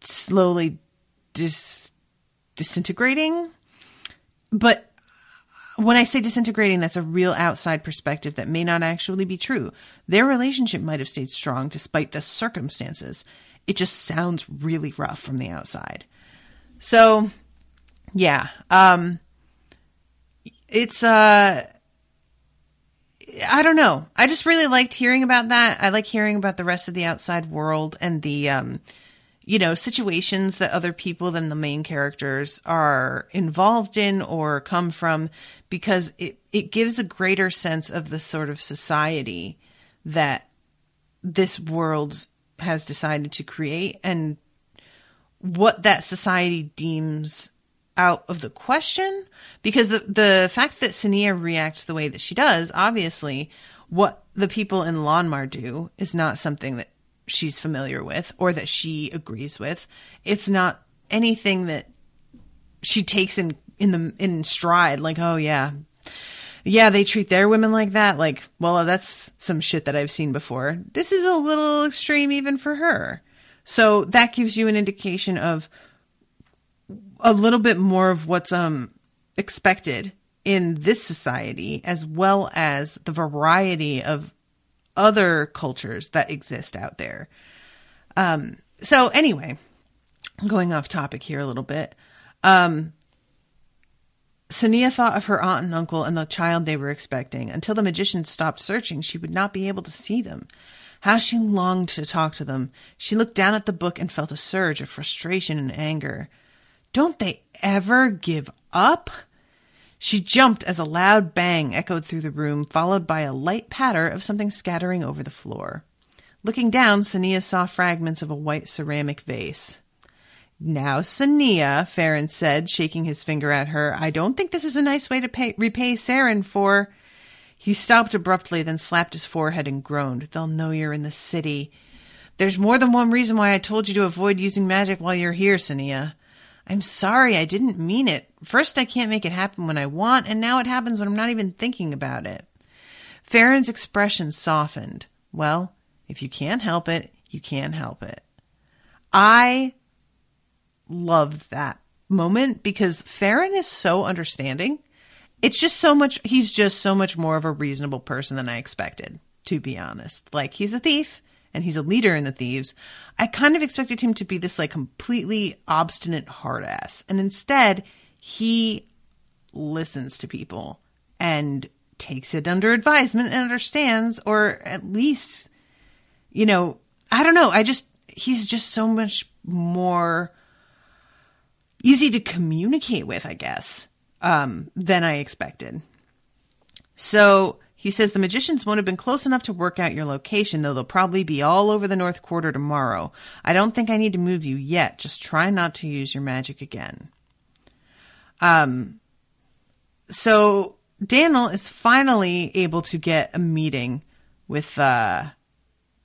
slowly disintegrating. But when I say disintegrating, that's a real outside perspective that may not actually be true. Their relationship might have stayed strong despite the circumstances. It just sounds really rough from the outside. So, yeah. It's, I don't know. I just really liked hearing about that. I like hearing about the rest of the outside world and the, situations that other people than the main characters are involved in or come from, because it gives a greater sense of the sort of society that this world has decided to create and what that society deems out of the question. Because the fact that Sonea reacts the way that she does, obviously what the people in Lonmar do is not something that she's familiar with or that she agrees with. It's not anything that she takes in stride, like, oh yeah, they treat their women like that. Like, well, that's some shit that I've seen before. This is a little extreme even for her. So that gives you an indication of a little bit more of what's expected in this society, as well as the variety of other cultures that exist out there. So anyway, going off topic here a little bit. Sonea thought of her aunt and uncle and the child they were expecting. Until the magician stopped searching, she would not be able to see them. How she longed to talk to them. She looked down at the book and felt a surge of frustration and anger. Don't they ever give up? She jumped as a loud bang echoed through the room, followed by a light patter of something scattering over the floor. Looking down, Sonea saw fragments of a white ceramic vase. Now, Sonea, Farron said, shaking his finger at her, I don't think this is a nice way to repay Saren for... He stopped abruptly, then slapped his forehead and groaned. They'll know you're in the city. There's more than one reason why I told you to avoid using magic while you're here, Sonea. I'm sorry, I didn't mean it. First, I can't make it happen when I want, and now it happens when I'm not even thinking about it. Farron's expression softened. Well, if you can't help it, you can't help it. I loved that moment because Farron is so understanding. It's just so much, he's just so much more of a reasonable person than I expected, to be honest. Like, he's a thief. And he's a leader in the thieves. I kind of expected him to be this like completely obstinate hard ass. And instead, he listens to people and takes it under advisement and understands, or at least, I don't know. He's just so much more easy to communicate with, I guess, than I expected. So he says the magicians won't have been close enough to work out your location, though they'll probably be all over the North Quarter tomorrow. I don't think I need to move you yet. Just try not to use your magic again. So Daniel is finally able to get a meeting with one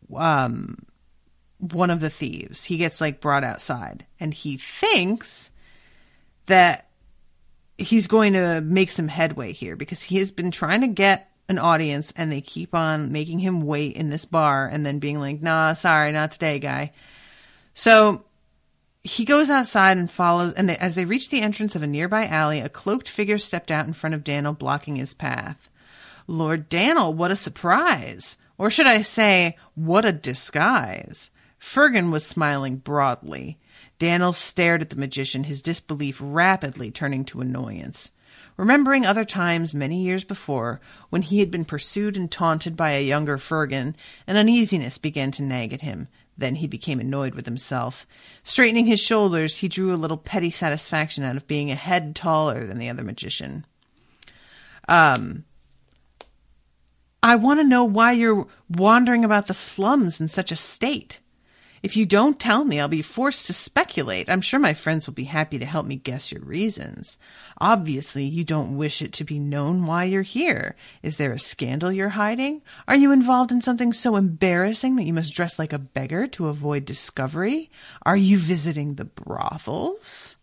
of the thieves. He gets brought outside, and he thinks that he's going to make some headway here because he has been trying to get an audience and they keep on making him wait in this bar and then being like, nah, sorry, not today, guy. So he goes outside and follows, and as they reach the entrance of a nearby alley, a cloaked figure stepped out in front of Daniel, blocking his path. Lord Daniel, what a surprise! Or should I say, what a disguise! Fergan was smiling broadly. Daniel stared at the magician, his disbelief rapidly turning to annoyance. Remembering other times many years before, when he had been pursued and taunted by a younger Fergan, an uneasiness began to nag at him. Then he became annoyed with himself. Straightening his shoulders, he drew a little petty satisfaction out of being a head taller than the other magician. I want to know why you're wandering about the slums in such a state. If you don't tell me, I'll be forced to speculate. I'm sure my friends will be happy to help me guess your reasons. Obviously, you don't wish it to be known why you're here. Is there a scandal you're hiding? Are you involved in something so embarrassing that you must dress like a beggar to avoid discovery? Are you visiting the brothels?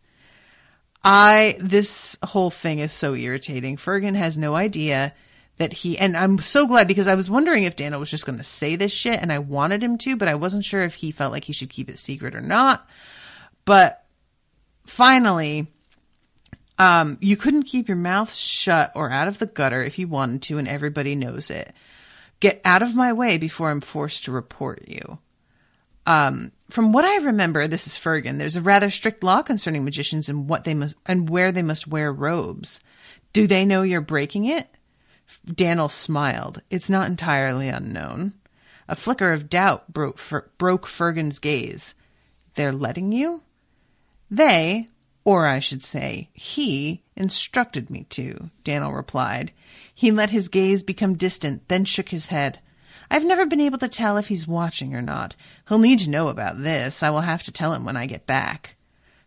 This whole thing is so irritating. Fergan has no idea that and I'm so glad, because I was wondering if Daniel was just going to say this shit, and I wanted him to, but I wasn't sure if he felt like he should keep it secret or not. But finally, you couldn't keep your mouth shut or out of the gutter if you wanted to, and everybody knows it. Get out of my way before I'm forced to report you. From what I remember, this is Fergan, there's a rather strict law concerning magicians and what they must and where they must wear robes. Do they know you're breaking it? Daniel smiled. It's not entirely unknown. A flicker of doubt broke Fergan's gaze. They're letting you? They, or I should say, he, instructed me to, Daniel replied. He let his gaze become distant, then shook his head. I've never been able to tell if he's watching or not. He'll need to know about this. I will have to tell him when I get back.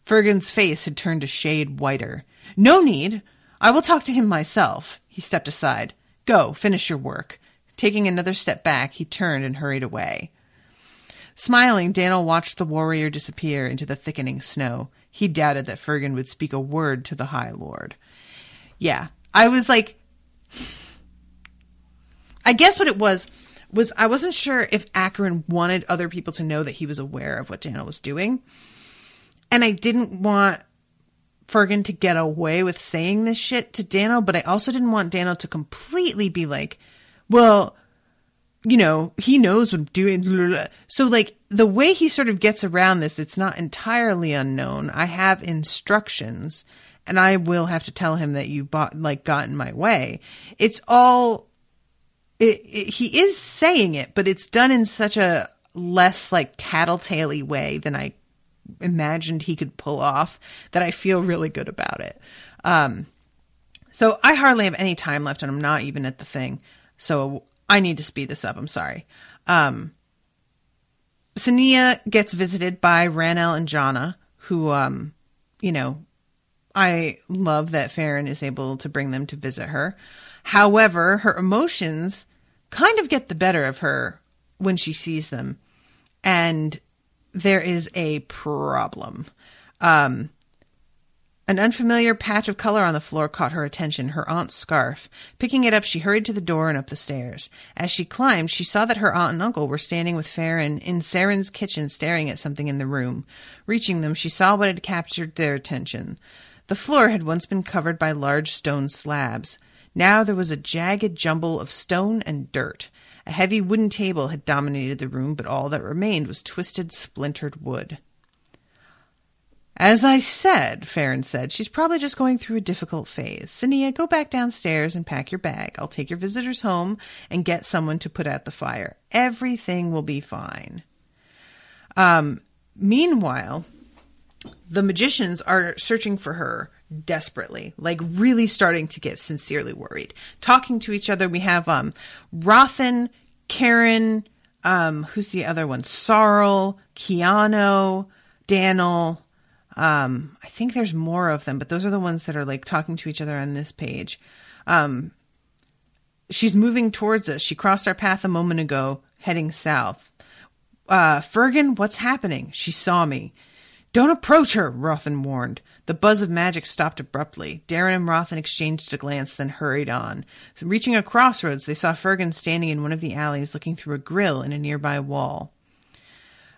Fergan's face had turned a shade whiter. No need. I will talk to him myself. He stepped aside. Go, finish your work. Taking another step back, he turned and hurried away. Smiling, Daniel watched the warrior disappear into the thickening snow. He doubted that Fergan would speak a word to the High Lord. Yeah, I was like... I guess what it was I wasn't sure if Akkarin wanted other people to know that he was aware of what Daniel was doing. And I didn't want Fergan to get away with saying this shit to Daniel, but I also didn't want Daniel to completely be like, well, you know, he knows what I'm doing. So like the way he sort of gets around this, it's not entirely unknown. I have instructions and I will have to tell him that you got in my way. It's all, he is saying it, but it's done in such a less like tattletale-y way than I imagined he could pull off, that I feel really good about it. So I hardly have any time left, and I'm not even at the thing. So I need to speed this up. I'm sorry. Sonea gets visited by Ranel and Jana, who, you know, I love that Farron is able to bring them to visit her. However, her emotions kind of get the better of her when she sees them. And there is a problem. An unfamiliar patch of color on the floor caught her attention, her aunt's scarf. Picking it up, she hurried to the door and up the stairs. As she climbed, she saw that her aunt and uncle were standing with Farron in Saren's kitchen, staring at something in the room. Reaching them, she saw what had captured their attention. The floor had once been covered by large stone slabs. Now there was a jagged jumble of stone and dirt. A heavy wooden table had dominated the room, but all that remained was twisted, splintered wood. As I said, Farron said, she's probably just going through a difficult phase. Sonea, go back downstairs and pack your bag. I'll take your visitors home and get someone to put out the fire. Everything will be fine. Meanwhile, the magicians are searching for her desperately, like really starting to get sincerely worried. Talking to each other, we have Rothan, Karen, who's the other one? Sarl, Keanu, Daniel. I think there's more of them, but those are the ones that are like talking to each other on this page. She's moving towards us. She crossed our path a moment ago, heading south. Fergan, what's happening? She saw me. Don't approach her, Rothan warned. The buzz of magic stopped abruptly. Darren and Rothan exchanged a glance, then hurried on. So reaching a crossroads, they saw Fergan standing in one of the alleys, looking through a grill in a nearby wall.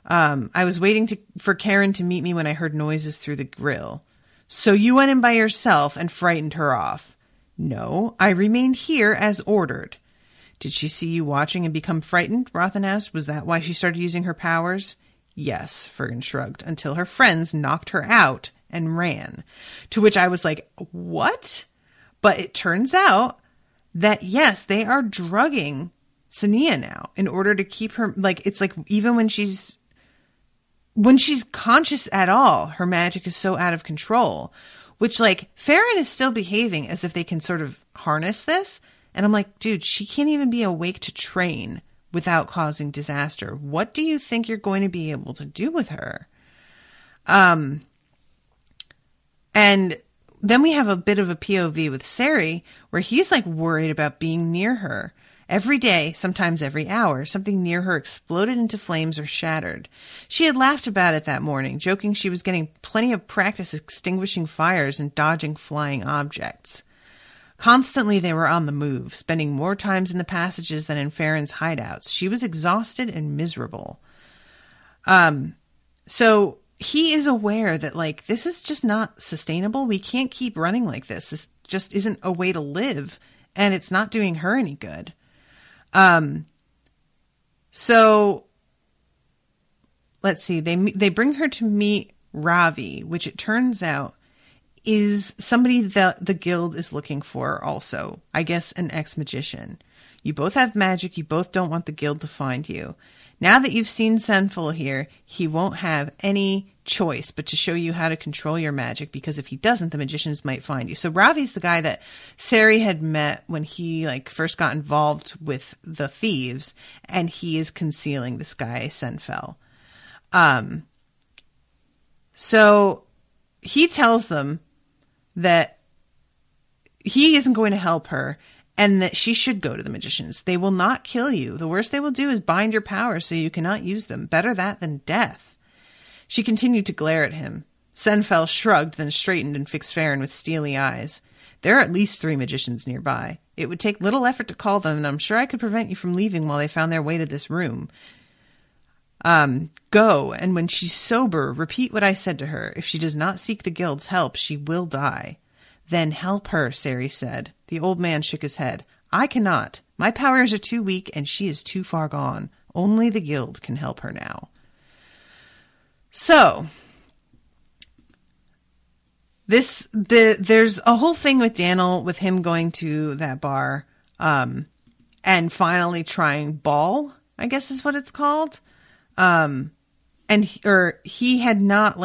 I was waiting for Karen to meet me when I heard noises through the grill. So you went in by yourself and frightened her off. No, I remained here as ordered. Did she see you watching and become frightened? Rothan asked. Was that why she started using her powers? Yes, Fergan shrugged, until her friends knocked her out and ran. To which I was like, what? But it turns out that, yes, they are drugging Sonea now in order to keep her, like, it's like even when she's conscious at all, her magic is so out of control, which like Farron is still behaving as if they can sort of harness this. And I'm like, dude, she can't even be awake to train without causing disaster. What do you think you're going to be able to do with her? And then we have a bit of a POV with Sari, where he's like worried about being near her. Every day, sometimes every hour, something near her exploded into flames or shattered. She had laughed about it that morning, joking she was getting plenty of practice extinguishing fires and dodging flying objects. Constantly they were on the move, spending more times in the passages than in Farron's hideouts. She was exhausted and miserable. So he is aware that, like, this is just not sustainable. We can't keep running like this. This just isn't a way to live, and it's not doing her any good. So let's see. They bring her to meet Ravi, which it turns out is somebody that the guild is looking for also. I guess an ex-magician. You both have magic. You both don't want the guild to find you. Now that you've seen Sinful here, he won't have any choice but to show you how to control your magic, because if he doesn't, the magicians might find you. So Ravi's the guy that Sari had met when he first got involved with the thieves, and he is concealing this guy, Senfel. So he tells them that he isn't going to help her, and that she should go to the magicians. They will not kill you. The worst they will do is bind your powers so you cannot use them. Better that than death. She continued to glare at him. Senfel shrugged, then straightened and fixed Farron with steely eyes. There are at least 3 magicians nearby. It would take little effort to call them, and I'm sure I could prevent you from leaving while they found their way to this room. Go, and when she's sober, repeat what I said to her. If she does not seek the guild's help, she will die. Then help her, Sari said. The old man shook his head. I cannot. My powers are too weak, and she is too far gone. Only the guild can help her now. So, there's a whole thing with Daniel, with him going to that bar, and finally trying Ball, I guess is what it's called. And he had not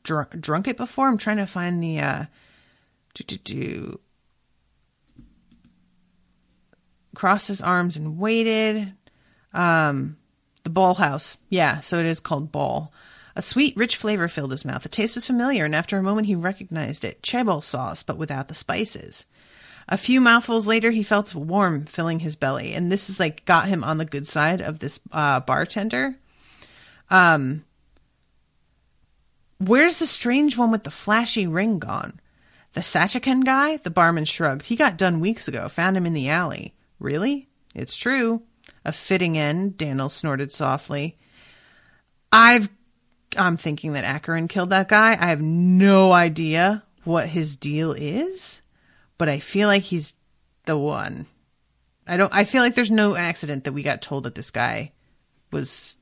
drunk it before. I'm trying to find the, crossed his arms and waited. The Ball House. Yeah, so it is called Ball. A sweet, rich flavor filled his mouth. The taste was familiar, and after a moment he recognized it. Chebol sauce, but without the spices. A few mouthfuls later, he felt warm filling his belly, and this is got him on the good side of this bartender. Where's the strange one with the flashy ring gone? The Sachakan guy? The barman shrugged. He got done weeks ago. Found him in the alley. Really? It's true. A fitting end, Daniel snorted softly. I'm thinking that Akkarin killed that guy. I have no idea what his deal is, but I feel like he's the one. I feel like there's no accident that we got told that this guy was,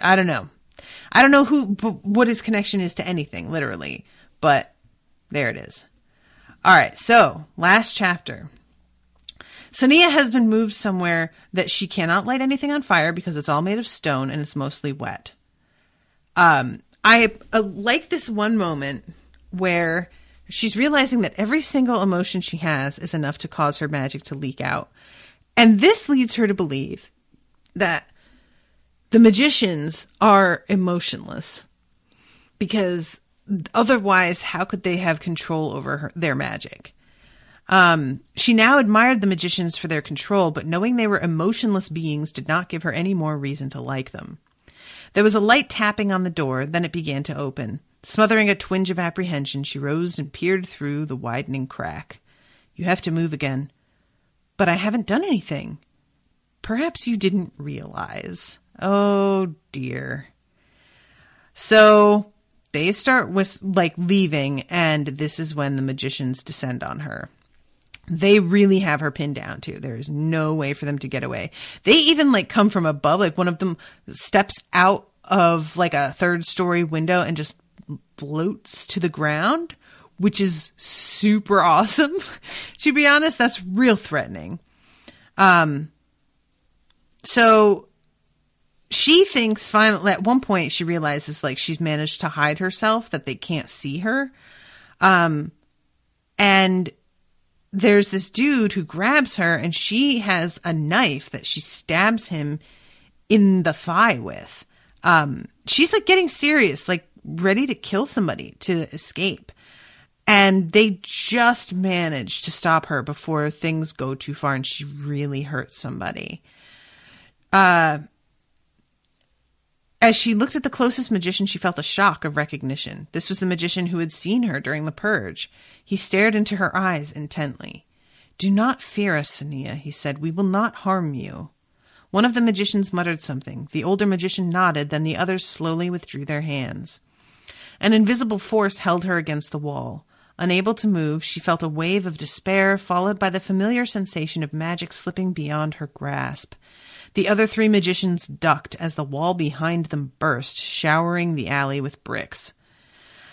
I don't know. I don't know what his connection is to anything, literally, but there it is. All right. So last chapter. Sonea has been moved somewhere that she cannot light anything on fire because it's all made of stone and it's mostly wet. I like this one moment where she's realizing that every single emotion she has is enough to cause her magic to leak out. And this leads her to believe that the magicians are emotionless, because otherwise, how could they have control over their magic? She now admired the magicians for their control, but knowing they were emotionless beings did not give her any more reason to like them. There was a light tapping on the door, then it began to open. Smothering a twinge of apprehension, she rose and peered through the widening crack. You have to move again. But I haven't done anything. Perhaps you didn't realize. Oh, dear. So they start leaving, and this is when the magicians descend on her. They really have her pinned down too. There is no way for them to get away. They even come from above. One of them steps out of a 3rd-story window and just floats to the ground, which is super awesome. To be honest, that's real threatening. So she thinks finally, at one point she realizes she's managed to hide herself, that they can't see her. And there's this dude who grabs her, and she has a knife that she stabs him in the thigh with. She's like getting serious, like ready to kill somebody to escape. And they just manage to stop her before things go too far and she really hurts somebody. As she looked at the closest magician, she felt a shock of recognition. This was the magician who had seen her during the purge. He stared into her eyes intently. "Do not fear us, Sonea," he said. "We will not harm you." One of the magicians muttered something. The older magician nodded, then the others slowly withdrew their hands. An invisible force held her against the wall. Unable to move, she felt a wave of despair, followed by the familiar sensation of magic slipping beyond her grasp. The other 3 magicians ducked as the wall behind them burst, showering the alley with bricks.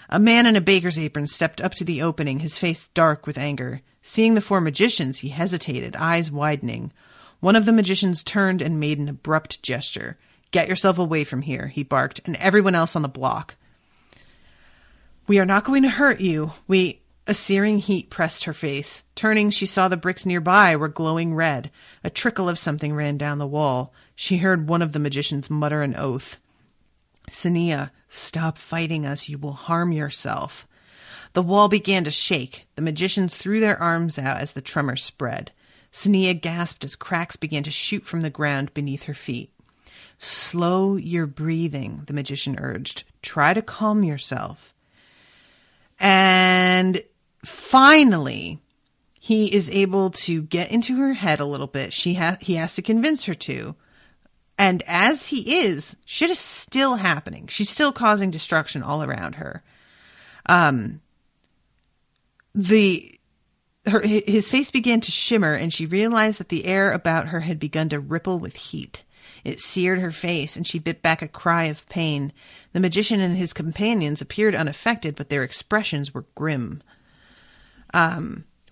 A man in a baker's apron stepped up to the opening, his face dark with anger. Seeing the 4 magicians, he hesitated, eyes widening. One of the magicians turned and made an abrupt gesture. "Get yourself away from here," he barked, "and everyone else on the block." "We are not going to hurt you. A searing heat pressed her face. Turning, she saw the bricks nearby were glowing red. A trickle of something ran down the wall. She heard one of the magicians mutter an oath. "Sonea, stop fighting us. You will harm yourself." The wall began to shake. The magicians threw their arms out as the tremor spread. Sonea gasped as cracks began to shoot from the ground beneath her feet. "Slow your breathing," the magician urged. "Try to calm yourself." And finally, he is able to get into her head a little bit. He has to convince her to. And as he is, shit is still happening. She's still causing destruction all around her. His face began to shimmer, and she realized that the air about her had begun to ripple with heat. It seared her face, and she bit back a cry of pain. The magician and his companions appeared unaffected, but their expressions were grim.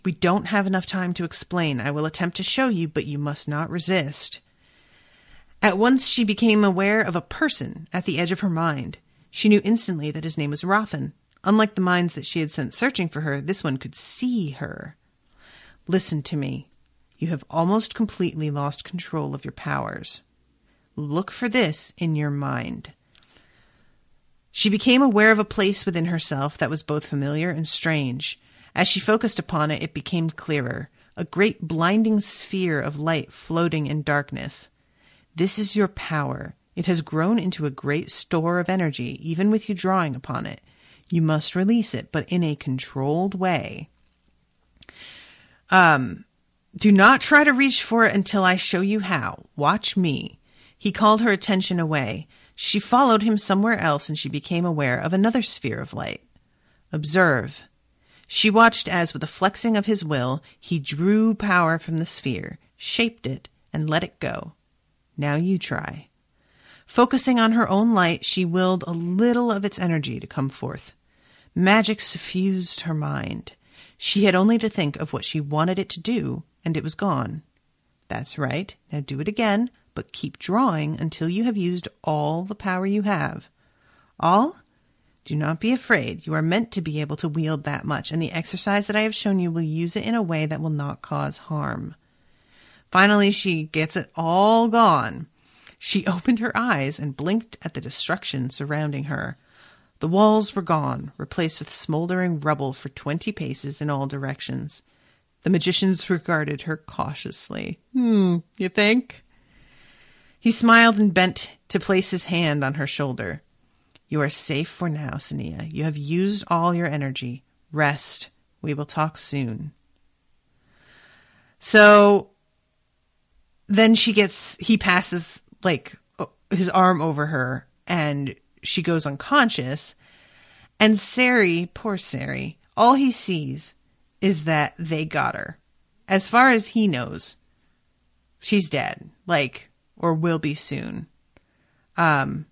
"We don't have enough time to explain. I will attempt to show you, but you must not resist." At once she became aware of a person at the edge of her mind. She knew instantly that his name was Rothan. Unlike the minds that she had sent searching for her, this one could see her. "Listen to me. You have almost completely lost control of your powers. Look for this in your mind." She became aware of a place within herself that was both familiar and strange. As she focused upon it, it became clearer. A great blinding sphere of light floating in darkness. This is your power. It has grown into a great store of energy, even with you drawing upon it. You must release it, but in a controlled way. Do not try to reach for it until I show you how. Watch me. He called her attention away. She followed him somewhere else, and she became aware of another sphere of light. Observe. She watched as, with a flexing of his will, he drew power from the sphere, shaped it, and let it go. Now you try. Focusing on her own light, she willed a little of its energy to come forth. Magic suffused her mind. She had only to think of what she wanted it to do, and it was gone. That's right. Now do it again, but keep drawing until you have used all the power you have. All? Do not be afraid. You are meant to be able to wield that much, and the exercise that I have shown you will use it in a way that will not cause harm. Finally, she gets it all gone. She opened her eyes and blinked at the destruction surrounding her. The walls were gone, replaced with smoldering rubble for 20 paces in all directions. The magicians regarded her cautiously. You think? He smiled and bent to place his hand on her shoulder. You are safe for now, Sonea. You have used all your energy. Rest. We will talk soon. So then he passes his arm over her, and she goes unconscious. And Sari, poor Sari, all he sees is that they got her. As far as he knows, she's dead, or will be soon. I'm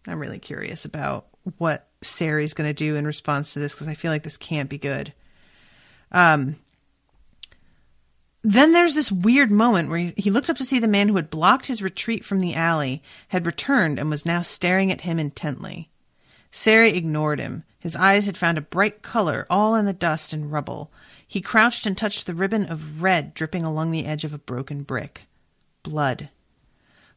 really curious about what Sari's going to do in response to this, because I feel like this can't be good. Then there's this weird moment where he looked up to see the man who had blocked his retreat from the alley had returned and was now staring at him intently. Sari ignored him. His eyes had found a bright color all in the dust and rubble. He crouched and touched the ribbon of red dripping along the edge of a broken brick. Blood.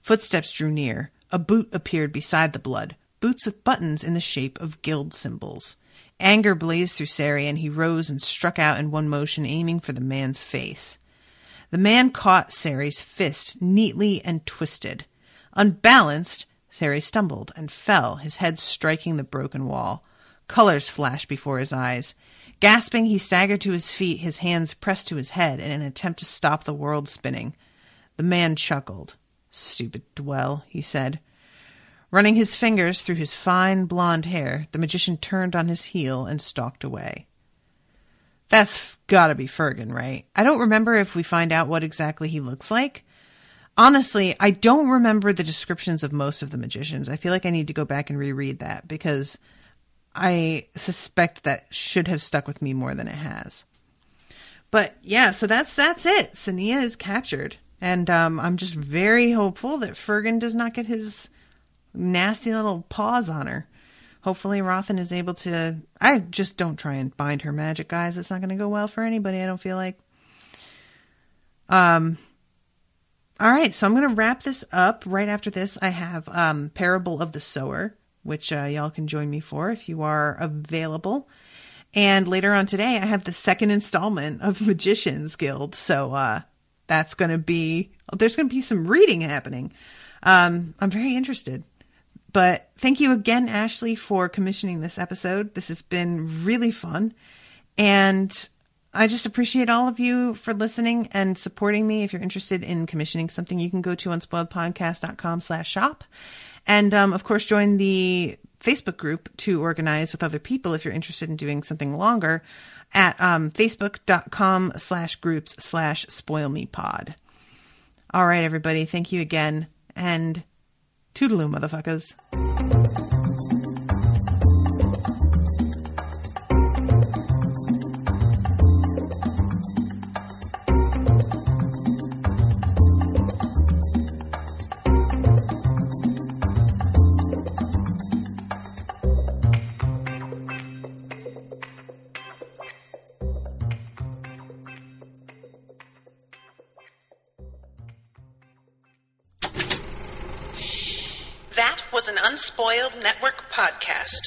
Footsteps drew near. A boot appeared beside the blood, boots with buttons in the shape of guild symbols. Anger blazed through Sari, and he rose and struck out in one motion, aiming for the man's face. The man caught Sari's fist neatly and twisted. Unbalanced, Sari stumbled and fell, his head striking the broken wall. Colors flashed before his eyes. Gasping, he staggered to his feet, his hands pressed to his head in an attempt to stop the world spinning. The man chuckled. "Stupid dwell," he said. Running his fingers through his fine blonde hair, the magician turned on his heel and stalked away. That's gotta be Fergan, right? I don't remember if we find out what exactly he looks like. Honestly, I don't remember the descriptions of most of the magicians. I feel like I need to go back and reread that because I suspect that should have stuck with me more than it has. But yeah, so that's it. Sonea is captured. And I'm just very hopeful that Fergan does not get his nasty little paws on her. Hopefully Rothan is able to... I just don't try and bind her magic, guys. It's not going to go well for anybody, I don't feel like. All right, so I'm going to wrap this up. Right after this, I have Parable of the Sower, which y'all can join me for if you are available. And later on today, I have the second installment of Magicians Guild. So that's going to be... There's going to be some reading happening. I'm very interested. But thank you again, Ashley, for commissioning this episode. This has been really fun. And I just appreciate all of you for listening and supporting me. If you're interested in commissioning something, you can go to unspoiledpodcast.com/shop. And, of course, join the Facebook group to organize with other people if you're interested in doing something longer at facebook.com/groups/spoilmepod. All right, everybody. Thank you again. And toodaloo, motherfuckers. That was an Unspoiled Network podcast.